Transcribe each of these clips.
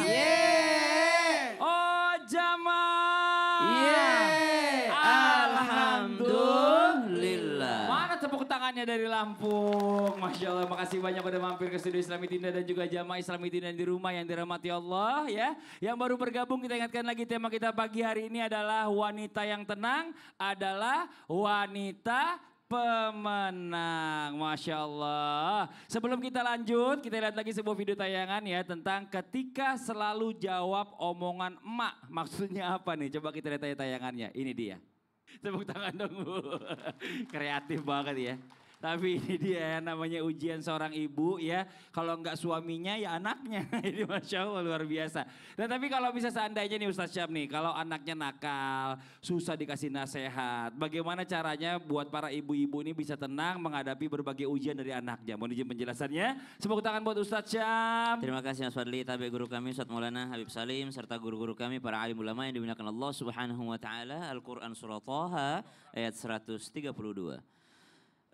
Yeay. Oh jamaah. Yeay. Alhamdulillah. Mana tepuk tangannya dari Lampung? Masya Allah, makasih banyak udah mampir ke studio Islami Tinda dan juga jamaah Islami Tinda di rumah yang dirahmati Allah ya. Yang baru bergabung kita ingatkan lagi tema kita pagi hari ini adalah wanita yang tenang adalah wanita pemenang. Masya Allah. Sebelum kita lanjut, kita lihat lagi sebuah video tayangan ya tentang ketika selalu jawab omongan emak. Maksudnya apa nih? Coba kita lihat tayangannya. Ini dia. Tepuk tangan dong Bu. Kreatif banget ya. Tapi ini dia namanya ujian seorang ibu ya. Kalau enggak suaminya ya anaknya. Ini Masya Allah luar biasa. Dan tapi kalau bisa seandainya nih Ustadz Syam nih. Kalau anaknya nakal, susah dikasih nasihat. Bagaimana caranya buat para ibu-ibu ini bisa tenang menghadapi berbagai ujian dari anaknya. Mohon izin penjelasannya. Tepuk tangan buat Ustadz Syam. Terima kasih Mas Fadli, tabi guru kami Ustadz Maulana Habib Salim serta guru-guru kami para alim ulama yang dimuliakan Allah Subhanahu wa taala. Al-Qur'an surah Thaha ayat 132.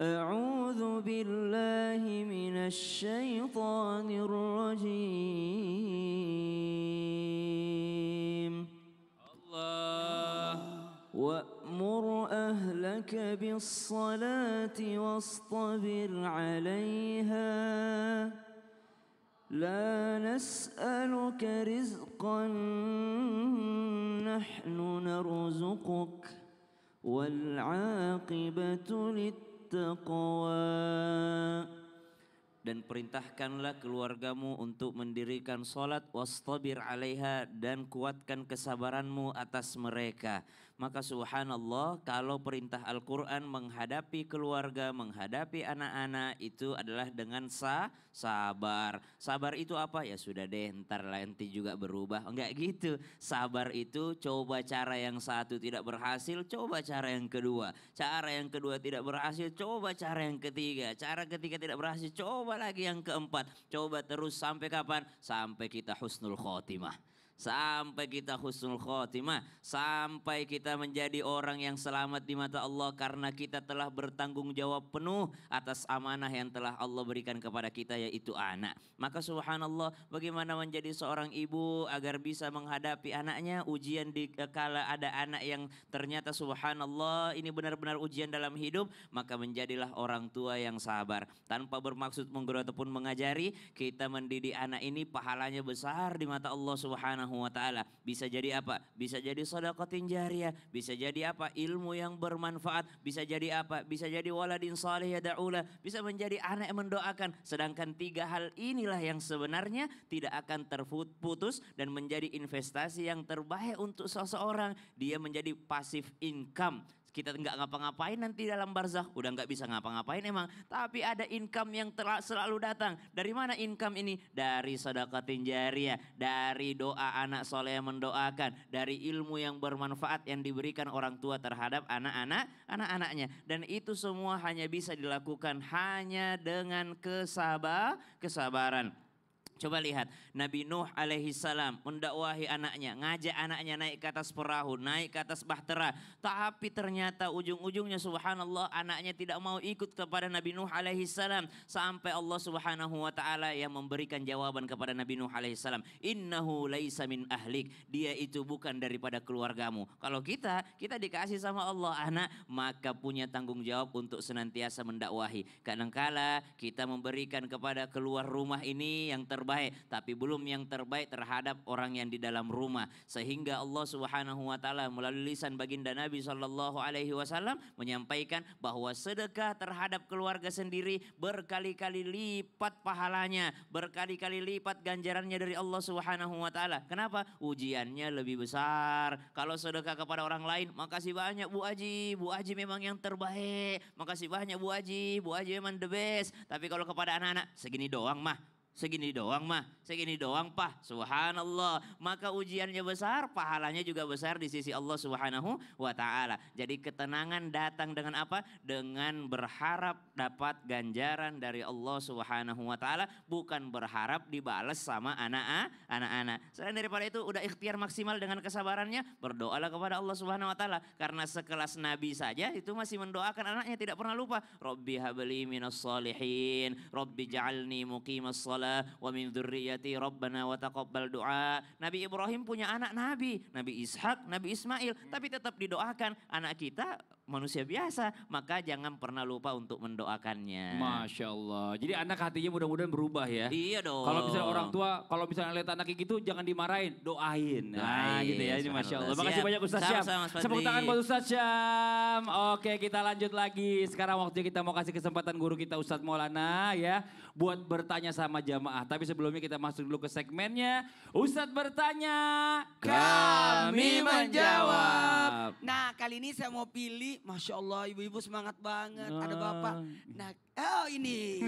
A'udzu billahi minasy syaithanir rajim. Allah. وأمر أهلك بالصلاة واصطبر عليها لا نسألك رزقا نحن نرزقك والعاقبة للتقوى. Dan perintahkanlah keluargamu untuk mendirikan salat wastabir 'alaiha dan kuatkan kesabaranmu atas mereka. Maka subhanallah kalau perintah Al-Quran menghadapi keluarga, menghadapi anak-anak itu adalah dengan sabar. Sabar itu apa? Ya sudah deh ntar nanti juga berubah. Enggak gitu. Sabar itu coba cara yang satu tidak berhasil, coba cara yang kedua. Cara yang kedua tidak berhasil, coba cara yang ketiga. Cara ketiga tidak berhasil, coba lagi yang keempat. Coba terus sampai kapan? Sampai kita husnul khotimah. Sampai kita husnul khotimah. Sampai kita menjadi orang yang selamat di mata Allah. Karena kita telah bertanggung jawab penuh atas amanah yang telah Allah berikan kepada kita yaitu anak. Maka subhanallah bagaimana menjadi seorang ibu agar bisa menghadapi anaknya. Ujian kala ada anak yang ternyata subhanallah ini benar-benar ujian dalam hidup. Maka menjadilah orang tua yang sabar. Tanpa bermaksud menggurui ataupun mengajari. Kita mendidik anak ini pahalanya besar di mata Allah subhanahu wa ta'ala. Bisa jadi apa? Bisa jadi sedekahun jariyah. Bisa jadi apa? Ilmu yang bermanfaat. Bisa jadi apa? Bisa jadi waladin salih yada'ula. Bisa menjadi anak yang mendoakan. Sedangkan tiga hal inilah yang sebenarnya tidak akan terputus dan menjadi investasi yang terbaik untuk seseorang. Dia menjadi passive income. Kita nggak ngapa-ngapain nanti dalam barzakh, udah nggak bisa ngapa-ngapain emang. Tapi ada income yang selalu datang. Dari mana income ini? Dari sedekatin jariyah, dari doa anak soleh yang mendoakan, dari ilmu yang bermanfaat yang diberikan orang tua terhadap anak-anaknya. Dan itu semua hanya bisa dilakukan hanya dengan kesabaran. Coba lihat Nabi Nuh alaihi salam mendakwahi anaknya, ngajak anaknya naik ke atas perahu, naik ke atas bahtera. Tapi ternyata ujung-ujungnya subhanallah anaknya tidak mau ikut kepada Nabi Nuh alaihi salam. Sampai Allah subhanahu wa ta'ala yang memberikan jawaban kepada Nabi Nuh alaihi salam. Innahu laisa min ahlik. Dia itu bukan daripada keluargamu. Kalau kita dikasih sama Allah anak, maka punya tanggung jawab untuk senantiasa mendakwahi. Kadangkala kita memberikan kepada keluar rumah ini yang terbaik. Tapi belum yang terbaik terhadap orang yang di dalam rumah. Sehingga Allah subhanahu wa ta'ala melalui lisan baginda Nabi sallallahu alaihi wasallam menyampaikan bahwa sedekah terhadap keluarga sendiri berkali-kali lipat pahalanya. Berkali-kali lipat ganjarannya dari Allah subhanahu wa ta'ala. Kenapa? Ujiannya lebih besar. Kalau sedekah kepada orang lain, makasih banyak Bu Haji. Bu Haji memang yang terbaik. Makasih banyak Bu Haji. Bu Haji memang the best. Tapi kalau kepada anak-anak, segini doang mah. Segini doang mah, segini doang Pak, subhanallah. Maka ujiannya besar, pahalanya juga besar di sisi Allah subhanahu wa ta'ala. Jadi ketenangan datang dengan apa? Dengan berharap dapat ganjaran dari Allah subhanahu wa ta'ala. Bukan berharap dibalas sama anak-anak. Selain daripada itu udah ikhtiar maksimal dengan kesabarannya. Berdoalah kepada Allah subhanahu wa ta'ala. Karena sekelas Nabi saja itu masih mendoakan anaknya tidak pernah lupa. Rabbi habli minas salihin, Rabbi ja'alni muqimas salat wa min dzurriyyati rabbana wa taqabbal du'a. Nabi Ibrahim punya anak nabi, Nabi Ishak, Nabi Ismail, tapi tetap didoakan. Anak kita manusia biasa, maka jangan pernah lupa untuk mendoakannya. Masya Allah. Jadi anak hatinya mudah-mudahan berubah ya. Iya dong. Kalau misalnya orang tua, kalau misalnya lihat anak kayak gitu jangan dimarahin, doain. Nah Doain, gitu ya, ini Masya Allah. subhanallah. Makasih Siap. banyak Ustaz Syam. Sama-sama, Mas Tepuk Fadli. tangan buat Ustaz Syam. Oke, kita lanjut lagi. Sekarang waktunya kita mau kasih kesempatan guru kita Ustadz Maulana ya, buat bertanya sama jamaah. Tapi sebelumnya kita masuk dulu ke segmennya. Ustadz bertanya, kami menjawab. Nah kali ini saya mau pilih, Masya Allah ibu-ibu semangat banget. Ada bapak. Nah, oh ini.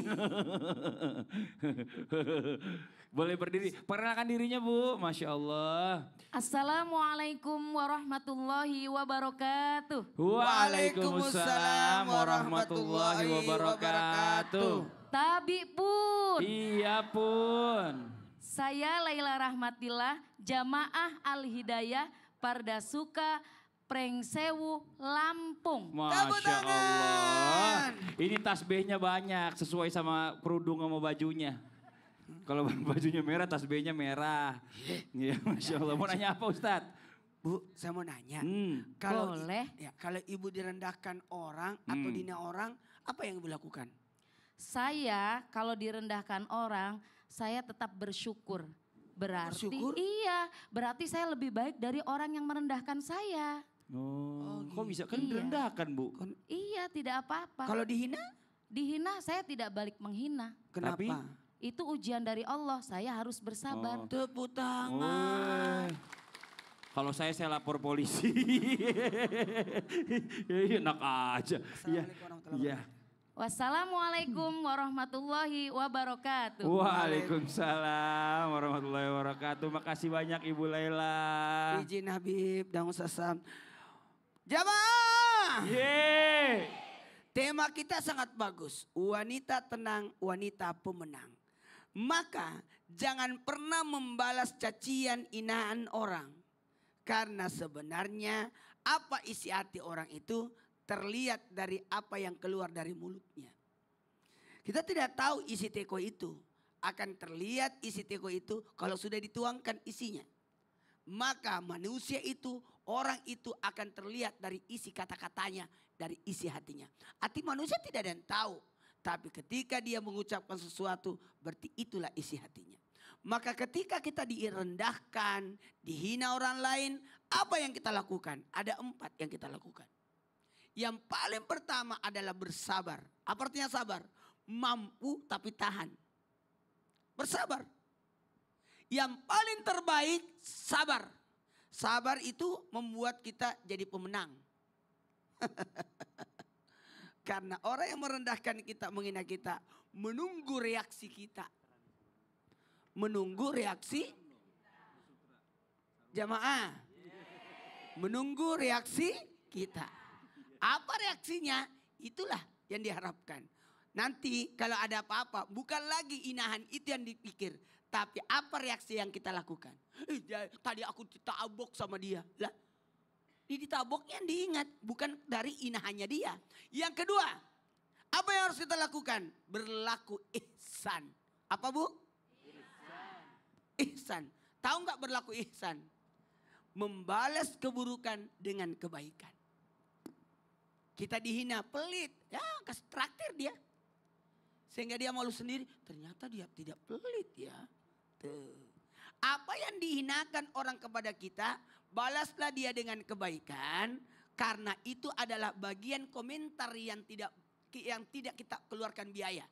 Boleh berdiri, perkenalkan dirinya Bu, Masya Allah. Assalamualaikum warahmatullahi wabarakatuh. Waalaikumsalam warahmatullahi wabarakatuh. Tabi pun, Iya pun. saya Laila Rahmatillah, Jamaah Al-Hidayah, Pardasuka, Prengsewu, Lampung. Tepuk Masya Allah. tangan. Ini tasbihnya banyak, sesuai sama kerudung sama bajunya. Kalau bajunya merah, tasbihnya merah. Iya, Masya Allah. Mau nanya apa Ustadz? Bu, saya mau nanya. Hmm. Kalau Boleh. kalau ibu direndahkan orang atau dina orang, apa yang ibu lakukan? Saya kalau direndahkan orang, saya tetap bersyukur. Berarti Bersyukur? iya, berarti saya lebih baik dari orang yang merendahkan saya. Oh, kok bisa kan Iya. direndahkan Bu? Iya, tidak apa-apa. Kalau dihina, Dihina saya tidak balik menghina. kenapa? Tapi- Itu ujian dari Allah, saya harus bersabar. Oh. Tepuk tangan. Oh. Kalau saya lapor polisi. Ya, enak aja. Iya. Assalamualaikum warahmatullahi Iya. Wassalamualaikum warahmatullahi wabarakatuh. Waalaikumsalam warahmatullahi wabarakatuh. Makasih banyak Ibu Laila. Izin Habib dan Ustaz Sam. Jamaah. Yeay. Tema kita sangat bagus. Wanita tenang, wanita pemenang. Maka jangan pernah membalas cacian hinaan orang. Karena sebenarnya apa isi hati orang itu terlihat dari apa yang keluar dari mulutnya. Kita tidak tahu isi teko itu. Akan terlihat isi teko itu kalau sudah dituangkan isinya. Maka manusia itu, orang itu akan terlihat dari isi kata-katanya, dari isi hatinya. Hati manusia tidak ada yang tahu. Tapi ketika dia mengucapkan sesuatu, berarti itulah isi hatinya. Maka ketika kita direndahkan, dihina orang lain, apa yang kita lakukan? Ada 4 yang kita lakukan. Yang paling pertama adalah bersabar. Apa artinya sabar? Mampu tapi tahan. Bersabar. Yang paling terbaik sabar. Sabar itu membuat kita jadi pemenang. Karena orang yang merendahkan kita, menghina kita, menunggu reaksi kita. Menunggu reaksi jamaah. Menunggu reaksi kita. Apa reaksinya? Itulah yang diharapkan. Nanti kalau ada apa-apa, bukan lagi inahan itu yang dipikir. Tapi apa reaksi yang kita lakukan? Tadi aku ditabok sama dia. Lah, ditaboknya yang diingat, bukan dari inahannya dia. Yang kedua, apa yang harus kita lakukan? Berlaku ihsan. Apa Bu? Ihsan. Tahu nggak berlaku ihsan? Membalas keburukan dengan kebaikan. Kita dihina, pelit. Ya kasih traktir dia. Sehingga dia malu sendiri. Ternyata dia tidak pelit ya. Tuh. Apa yang dihinakan orang kepada kita, balaslah dia dengan kebaikan. Karena itu adalah bagian komentar yang tidak kita keluarkan biaya.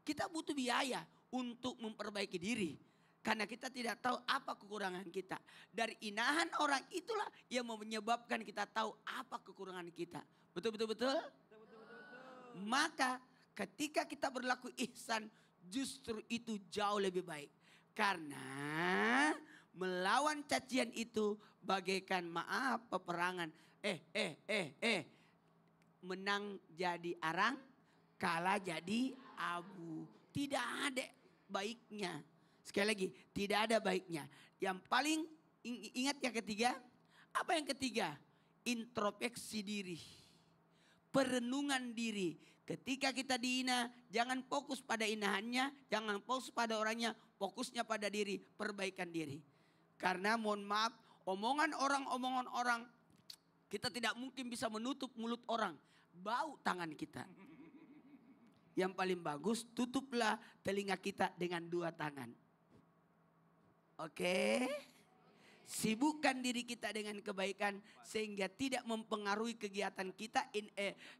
Kita butuh biaya untuk memperbaiki diri. Karena kita tidak tahu apa kekurangan kita. Dari inahan orang itulah yang menyebabkan kita tahu apa kekurangan kita. Betul. Maka ketika kita berlaku ihsan, justru itu jauh lebih baik. Karena melawan cacian itu bagaikan peperangan. Menang jadi arang, kalah jadi abu. Tidak ada baiknya. Sekali lagi, tidak ada baiknya. Yang paling ingat yang ketiga, apa yang ketiga? Introspeksi diri. Perenungan diri. Ketika kita dihina, jangan fokus pada hinaannya, jangan fokus pada orangnya, fokusnya pada diri, perbaikan diri. Karena mohon maaf, omongan orang, kita tidak mungkin bisa menutup mulut orang, bau tangan kita. Yang paling bagus, tutuplah telinga kita dengan 2 tangan. Oke? Sibukkan diri kita dengan kebaikan sehingga tidak mempengaruhi kegiatan kita,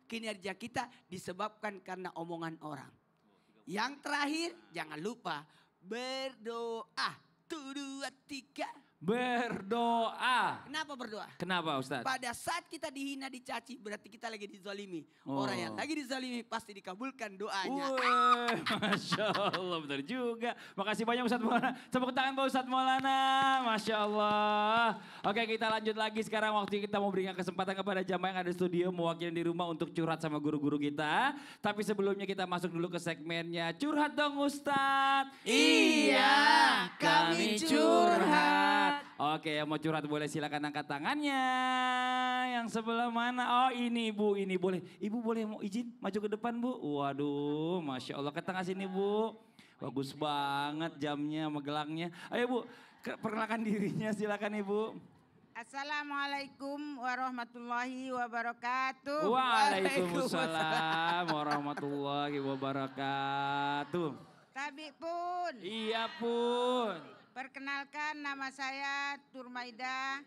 kinerja kita disebabkan karena omongan orang. Yang terakhir, jangan lupa berdoa. 1, 2, 3. Berdoa. Kenapa berdoa? Kenapa Ustaz? Pada saat kita dihina, dicaci, berarti kita lagi dizalimi. Oh. Orang yang lagi dizalimi pasti dikabulkan doanya. Wih, Masya Allah, benar juga. Makasih banyak Ustadz Maulana. Tepuk tangan buat Ustadz Maulana, Masya Allah. Oke, kita lanjut lagi sekarang. Waktu kita mau berikan kesempatan kepada jamaah yang ada di studio, mewakili di rumah untuk curhat sama guru-guru kita. Tapi sebelumnya kita masuk dulu ke segmennya Curhat Dong Ustadz. Iya, kami curhat. Oke, yang mau curhat boleh silakan angkat tangannya. Yang sebelah mana? Oh ini Bu, ini boleh. Ibu boleh mau izin maju ke depan Bu? Waduh, Masya Allah. Ke tengah sini Bu. Bagus banget jamnya sama gelangnya. Ayo Bu, perkenalkan dirinya silakan Ibu. Assalamualaikum warahmatullahi wabarakatuh. Waalaikumsalam warahmatullahi wabarakatuh. Tabi pun. Iya Pun. Perkenalkan nama saya Turmaida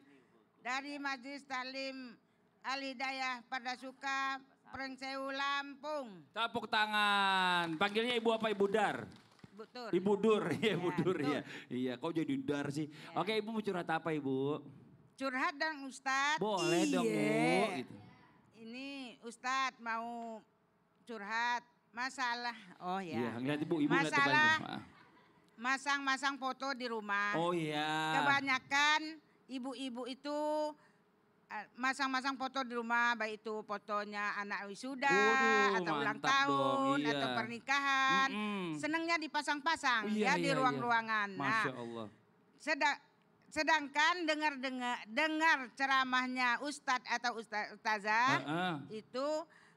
dari Majelis Talim Al-Hidayah Pardasuka, Prengsewu, Lampung. Tepuk tangan. Panggilnya Ibu apa Ibu Dar? Betul. Ibu Dur, ya Ibu Ya, Dur betul. ya. Iya, kok jadi Dar sih? Oke, Ibu mau curhat apa Ibu? Curhat dan Ustadz. Boleh dong Bu. Gitu. Ini Ustadz mau curhat masalah. Oh ya. Iya, ngeliat Ibu ngeliat Masalah depannya. masang-masang foto di rumah. Oh iya. Kebanyakan ibu-ibu itu masang-masang foto di rumah, baik itu fotonya anak wisuda Waduh, atau ulang mantap dong, tahun iya. atau pernikahan. Senangnya dipasang-pasang Oh, iya, ya di iya, ruang-ruangan. iya. Nah, Masya Allah. sedangkan dengar ceramahnya ustadz atau ustazah itu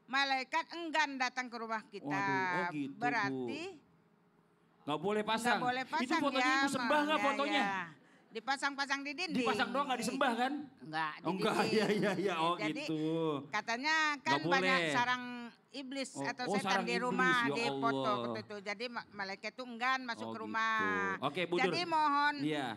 malaikat enggan datang ke rumah kita. Waduh, oh gitu, Bu. Berarti Nggak boleh pasang. nggak boleh pasang Itu fotonya ya, Ibu sembah nggak ya, fotonya? ya. Dipasang-pasang di dinding. Dipasang doang nggak disembah kan? Enggak, di Oh, enggak, dinding. iya. Oh Jadi, gitu. katanya kan Nggak banyak boleh. sarang iblis atau oh, setan sarang di iblis, rumah, ya di Allah. foto gitu. Jadi malaikat itu enggan masuk Oh, ke rumah. gitu. Oke, Bu Dur. Jadi mohon Iya.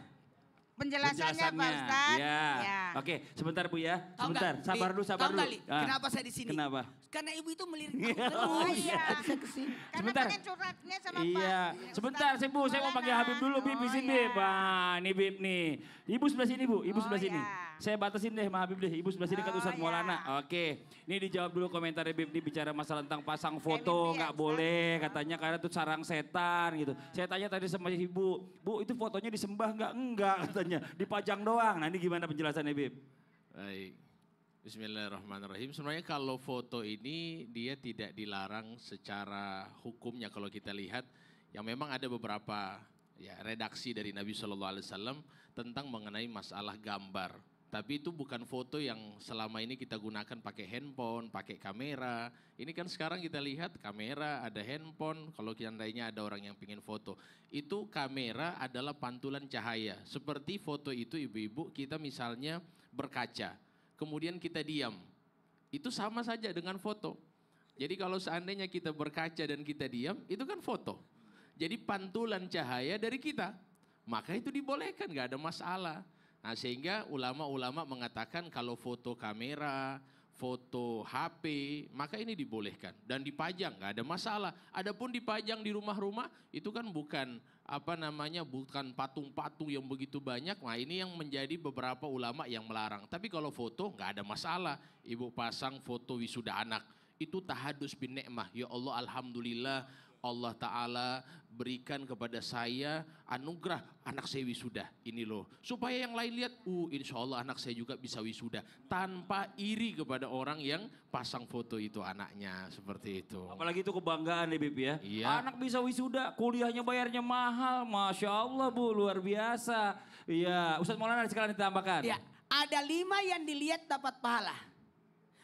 penjelasannya Pak Ustadz. Iya. Ya. Oke, sebentar Bu ya. Tahu Sebentar, nggak, sabar Li? dulu, sabar Tahu dulu. nggak, Li? Kenapa saya di sini? Kenapa? Karena ibu itu melirik Iya. aku Oh terus. iya. Saya kesini. Karena Sebentar. pengen curhatnya sama Iya, Pak. sebentar Ustadz sih Bu, saya mau Maulana. panggil Habib dulu, Bib di Oh, sini, iya. Bib. Nah, ini Bib nih. Ibu sebelah sini Bu, Ibu Oh, sebelah sini. iya. Saya batasin deh sama Habib deh, Ibu sebelah sini kan Oh, Ustadz iya. Maulana. Oke, ini dijawab dulu komentarnya Bib, dia bicara masalah tentang pasang foto, Bib, ya, nggak Ustadz. boleh, katanya karena itu sarang setan gitu. Saya tanya tadi sama Ibu, Bu itu fotonya disembah nggak? Enggak katanya, dipajang doang. Nah ini gimana penjelasannya Bib? Baik. Bismillahirrahmanirrahim. Sebenarnya kalau foto ini dia tidak dilarang secara hukumnya kalau kita lihat. Yang memang ada beberapa ya redaksi dari Nabi SAW tentang mengenai masalah gambar. Tapi itu bukan foto yang selama ini kita gunakan pakai handphone, pakai kamera. Ini kan sekarang kita lihat kamera, ada handphone. Kalau seandainya ada orang yang ingin foto. Itu kamera adalah pantulan cahaya. Seperti foto itu ibu-ibu kita misalnya berkaca. Kemudian kita diam. Itu sama saja dengan foto. Jadi kalau seandainya kita berkaca dan kita diam, itu kan foto. Jadi pantulan cahaya dari kita. Maka itu dibolehkan, gak ada masalah. Nah sehingga ulama-ulama mengatakan kalau foto kamera, foto HP, maka ini dibolehkan. Dan dipajang, gak ada masalah. Adapun dipajang di rumah-rumah, itu kan bukan bukan patung-patung yang begitu banyak. Nah ini yang menjadi beberapa ulama yang melarang. Tapi kalau foto gak ada masalah. Ibu pasang foto wisuda anak. Itu tahadus bin ni'mah. Ya Allah alhamdulillah Allah Ta'ala berikan kepada saya anugerah anak saya wisuda. Ini loh. Supaya yang lain lihat, insya Allah anak saya juga bisa wisuda. Tanpa iri kepada orang yang pasang foto itu anaknya. Seperti itu. Apalagi itu kebanggaan ya Bib ya. Iya. Anak bisa wisuda, kuliahnya bayarnya mahal. Masya Allah Bu, luar biasa. Iya, Ustadz Maulana ada sekalian ditambahkan. Ya, ada 5 yang dilihat dapat pahala.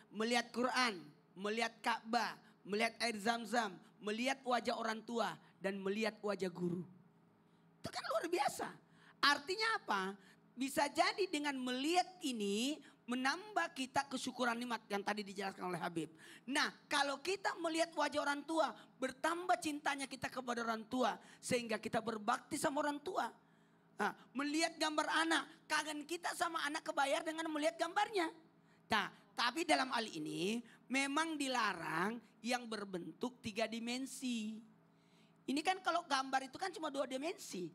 Melihat Quran, melihat Ka'bah, melihat air zam-zam, melihat wajah orang tua, dan melihat wajah guru. Itu kan luar biasa. Artinya apa? Bisa jadi dengan melihat ini menambah kita kesyukuran nikmat yang tadi dijelaskan oleh Habib. Nah, kalau kita melihat wajah orang tua, bertambah cintanya kita kepada orang tua sehingga kita berbakti sama orang tua. Nah, melihat gambar anak, kangen kita sama anak kebayar dengan melihat gambarnya. Nah, tapi dalam hal ini memang dilarang yang berbentuk 3 dimensi. Ini kan kalau gambar itu kan cuma 2 dimensi,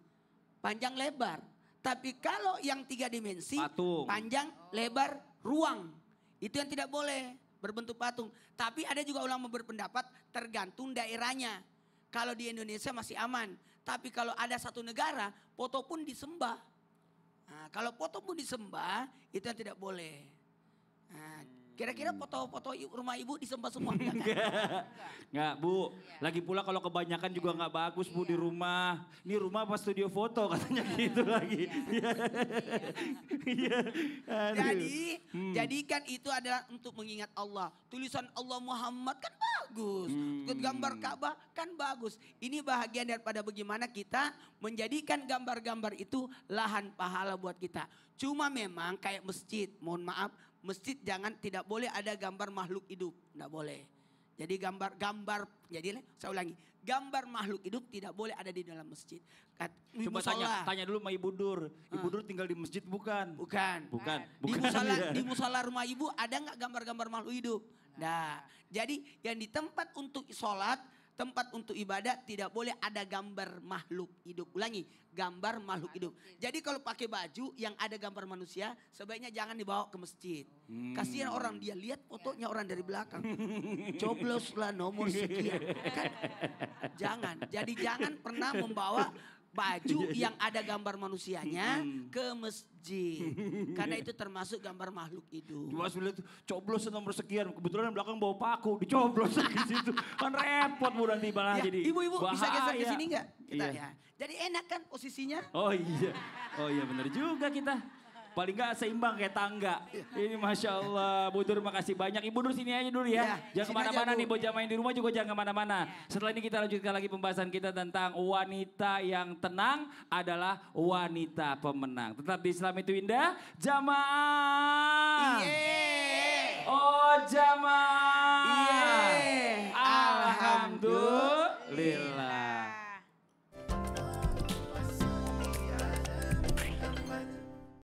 panjang lebar. Tapi kalau yang 3 dimensi, patung, panjang, lebar, ruang. Itu yang tidak boleh berbentuk patung. Tapi ada juga ulama berpendapat tergantung daerahnya. Kalau di Indonesia masih aman. Tapi kalau ada satu negara, foto pun disembah. Nah, kalau foto pun disembah, itu yang tidak boleh. Nah, kira-kira foto-foto rumah ibu disembah semua? Nggak Bu, lagi pula kalau kebanyakan juga nggak bagus Bu di rumah. Ini rumah apa studio foto katanya gitu lagi. Jadi, jadikan itu adalah untuk mengingat Allah. Tulisan Allah Muhammad kan bagus. Gambar Ka'bah kan bagus. Ini bahagian daripada bagaimana kita menjadikan gambar-gambar itu lahan pahala buat kita. Cuma memang kayak masjid, mohon maaf. Masjid tidak boleh ada gambar makhluk hidup, tidak boleh. Jadi jadi saya ulangi, gambar makhluk hidup tidak boleh ada di dalam masjid. Coba tanya dulu sama Ibu Dur. Ibu Dur tinggal di masjid bukan? Bukan. Di musola rumah ibu ada nggak gambar-gambar makhluk hidup? Nah, jadi yang di tempat untuk sholat, tempat untuk ibadah tidak boleh ada gambar makhluk hidup. Ulangi, gambar makhluk hidup. Jadi kalau pakai baju yang ada gambar manusia, sebaiknya jangan dibawa ke masjid. Kasihan orang, dia lihat fotonya orang dari belakang. Cobloslah nomor sekian. Kan? Jangan. Jadi jangan pernah membawa baju yang ada gambar manusianya ke masjid. Karena itu termasuk gambar makhluk hidup. Cuma lihat coblos nomor sekian. Kebetulan yang belakang bawa paku, dicoblos di situ. Kan repot Bu nanti malah Ya, jadi ibu-ibu bisa geser ke bahaya. sini enggak? Kita Iya. ya. Jadi enak kan posisinya? Oh iya benar juga kita. Paling gak seimbang kayak tangga. Ini Masya Allah. Bu Dur makasih banyak. Ibu Dur sini aja dulu ya. Ya, Jangan sini kemana-mana aja, Bu. nih. Buat jamaah yang di rumah juga jangan kemana-mana. Setelah ini kita lanjutkan lagi pembahasan kita tentang wanita yang tenang adalah wanita pemenang. Tetap di Islam itu indah. Jamaah. Oh jamaah. Iye. Alhamdulillah.